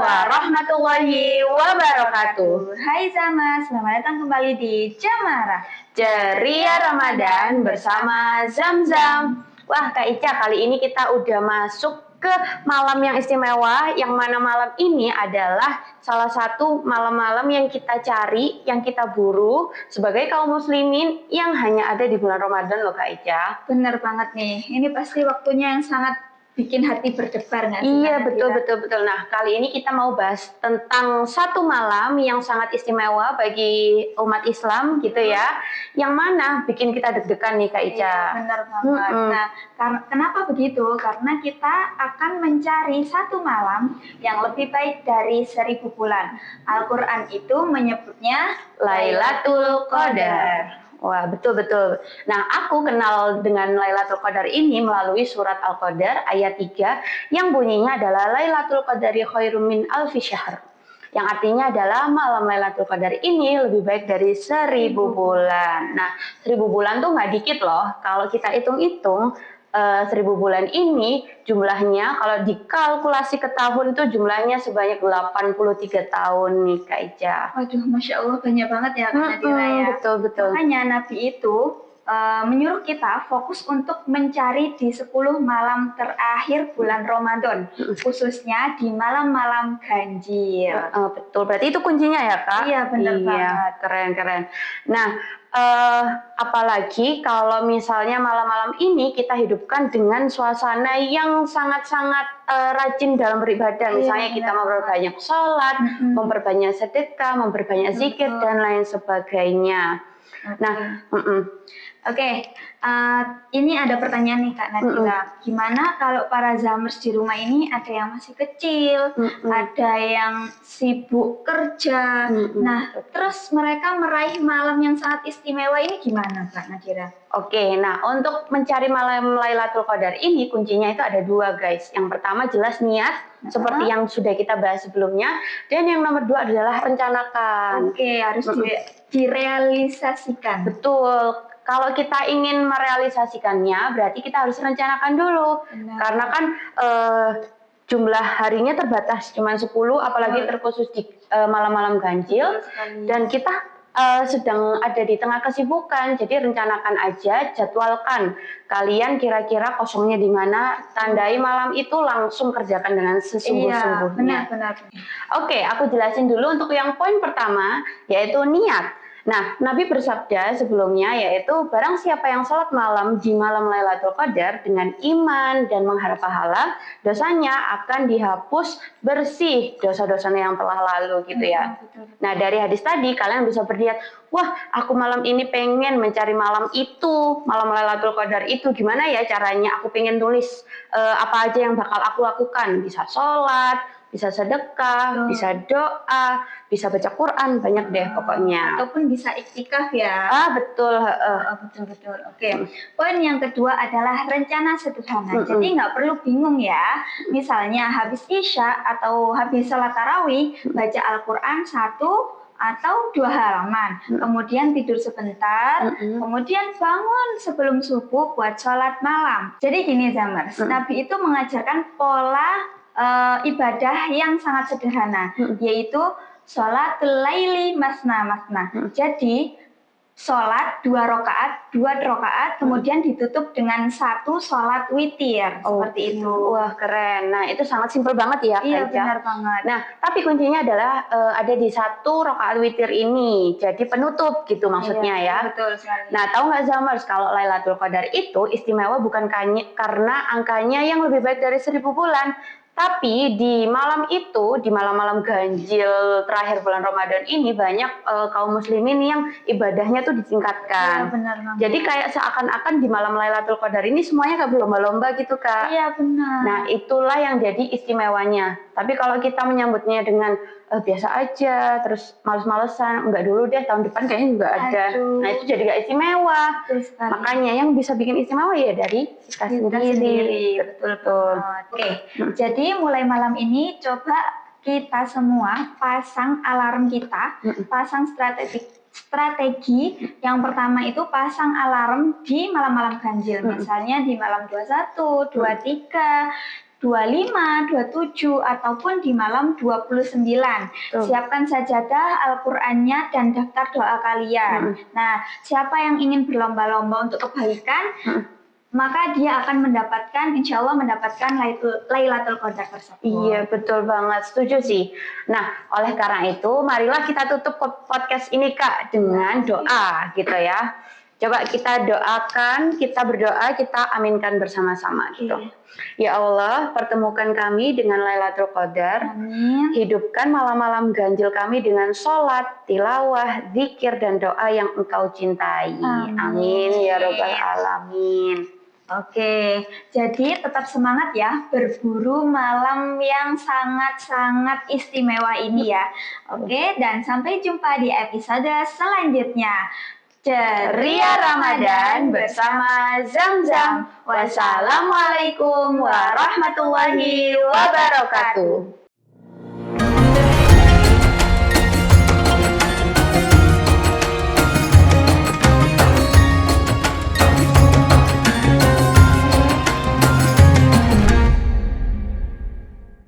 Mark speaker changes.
Speaker 1: warahmatullahi wabarakatuh. Hai Zama, selamat datang kembali di Jamara Ceria Ramadan bersama Zam-Zam. Wah Kak Ica, kali ini kita udah masuk ke malam yang istimewa, yang mana malam ini adalah salah satu malam-malam yang kita cari, yang kita buru sebagai kaum muslimin yang hanya ada di bulan Ramadan loh Kak Ica.
Speaker 2: Bener banget nih, ini pasti waktunya yang sangat bikin hati berdebar nggak sih?
Speaker 1: Iya betul. Nah kali ini kita mau bahas tentang satu malam yang sangat istimewa bagi umat Islam gitu ya, yang mana bikin kita deg-degan nih Kak Ica.
Speaker 2: Iya, bener banget. Nah, kenapa begitu? Karena kita akan mencari satu malam yang lebih baik dari 1000 bulan. Al-Quran itu menyebutnya
Speaker 1: Lailatul Qadar. Wah, betul. Nah, aku kenal dengan Lailatul Qadar ini melalui surat Al-Qadar ayat 3 yang bunyinya adalah Lailatul Qadari khairum min alfi syahr. Yang artinya adalah malam Lailatul Qadar ini lebih baik dari 1000 bulan. Nah, 1000 bulan tuh nggak dikit loh. Kalau kita hitung-hitung, 1000 bulan ini jumlahnya kalau dikalkulasi ke tahun itu jumlahnya sebanyak 83 tahun nih Kak Ica.
Speaker 2: Waduh, Masya Allah banyak banget ya Kak Nadira ya.
Speaker 1: Betul.
Speaker 2: Makanya Nabi itu menyuruh kita fokus untuk mencari di 10 malam terakhir bulan Ramadan, khususnya di malam-malam ganjil.
Speaker 1: Betul, berarti itu kuncinya ya Kak?
Speaker 2: Iya, benar banget.
Speaker 1: Keren. Nah, apalagi kalau misalnya malam-malam ini kita hidupkan dengan suasana yang sangat-sangat rajin dalam beribadah. Misalnya kita memperbanyak sholat, memperbanyak sedekah, memperbanyak zikir, dan lain sebagainya. Nah,
Speaker 2: ini ada pertanyaan nih Kak Nadira. Gimana kalau para Zamers di rumah ini ada yang masih kecil, ada yang sibuk kerja. Nah, terus mereka meraih malam yang sangat istimewa ini gimana Kak Nadira?
Speaker 1: Nah untuk mencari malam Lailatul Qadar ini kuncinya itu ada dua guys. Yang pertama jelas niat, seperti yang sudah kita bahas sebelumnya. Dan yang nomor dua adalah rencanakan.
Speaker 2: Harus direalisasikan.
Speaker 1: Betul. Kalau kita ingin merealisasikannya, berarti kita harus rencanakan dulu. Karena kan jumlah harinya terbatas, cuma 10, apalagi terkhusus di malam-malam ganjil. Dan kita sedang ada di tengah kesibukan, jadi rencanakan aja, jadwalkan. Kalian kira-kira kosongnya di mana, tandai malam itu langsung kerjakan dengan sesungguh-sungguhnya.
Speaker 2: Benar.
Speaker 1: Aku jelasin dulu untuk yang poin pertama, yaitu niat. Nah, Nabi bersabda sebelumnya yaitu barang siapa yang sholat malam di malam Lailatul Qadar dengan iman dan mengharap pahala, dosanya akan dihapus bersih dosa-dosanya yang telah lalu gitu ya. Nah, dari hadis tadi kalian bisa berniat, wah aku malam ini pengen mencari malam itu, malam Lailatul Qadar itu, gimana ya caranya? Aku pengen tulis apa aja yang bakal aku lakukan, bisa sholat, bisa sedekah, bisa doa, bisa baca Quran, banyak deh pokoknya.
Speaker 2: Ataupun bisa iktikaf ya.
Speaker 1: Betul.
Speaker 2: Betul. Poin yang kedua adalah rencana sederhana. Jadi nggak perlu bingung ya. Misalnya habis Isya atau habis sholat tarawih, baca Al-Quran 1 atau 2 halaman, kemudian tidur sebentar, kemudian bangun sebelum subuh buat sholat malam. Jadi gini Zamers, Nabi itu mengajarkan pola ibadah yang sangat sederhana, yaitu sholatul laili masna. Jadi sholat 2 rakaat, kemudian ditutup dengan 1 sholat witir, seperti itu.
Speaker 1: Wah keren. Nah itu sangat simpel banget ya.
Speaker 2: Iya benar banget.
Speaker 1: Nah tapi kuncinya adalah ada di 1 rakaat witir ini, jadi penutup gitu maksudnya ya.
Speaker 2: Betul sekali.
Speaker 1: Nah tahu nggak Zamers kalau Lailatul Qadar itu istimewa bukan karena angkanya yang lebih baik dari 1000 bulan. Tapi di malam itu, di malam-malam ganjil terakhir bulan Ramadan ini banyak kaum muslimin yang ibadahnya tuh ditingkatkan.
Speaker 2: Iya, benar banget.
Speaker 1: Jadi kayak seakan-akan di malam Lailatul Qadar ini semuanya kayak berlomba-lomba gitu Kak.
Speaker 2: Iya benar.
Speaker 1: Nah itulah yang jadi istimewanya. Tapi kalau kita menyambutnya dengan biasa aja, terus males-malesan, enggak dulu deh, tahun depan kayaknya juga ada. Nah itu jadi gak istimewa. Makanya yang bisa bikin istimewa ya dari kita sendiri. Betul.
Speaker 2: Jadi mulai malam ini coba kita semua pasang alarm kita, pasang strategi. Yang pertama itu pasang alarm di malam-malam ganjil, misalnya di malam 21, 23, 25, 27, ataupun di malam 29. Siapkan sajadah, Al-Qur'annya, dan daftar doa kalian. Nah, siapa yang ingin berlomba-lomba untuk kebaikan, maka dia akan mendapatkan, insya Allah mendapatkan Lailatul Qadar tersebut.
Speaker 1: Iya, betul banget, setuju sih. Nah, oleh karena itu, marilah kita tutup podcast ini Kak dengan doa gitu ya. Coba kita doakan, kita berdoa, kita aminkan bersama-sama gitu. Ya Allah, pertemukan kami dengan Lailatul Qadar.
Speaker 2: Amin.
Speaker 1: Hidupkan malam-malam ganjil kami dengan sholat, tilawah, zikir, dan doa yang Engkau cintai. Amin ya Rabbal Alamin.
Speaker 2: Oke, jadi tetap semangat ya berburu malam yang sangat-sangat istimewa ini ya. Oke, dan sampai jumpa di episode selanjutnya. Ceria Ramadan bersama Zamzam. Wassalamualaikum warahmatullahi wabarakatuh.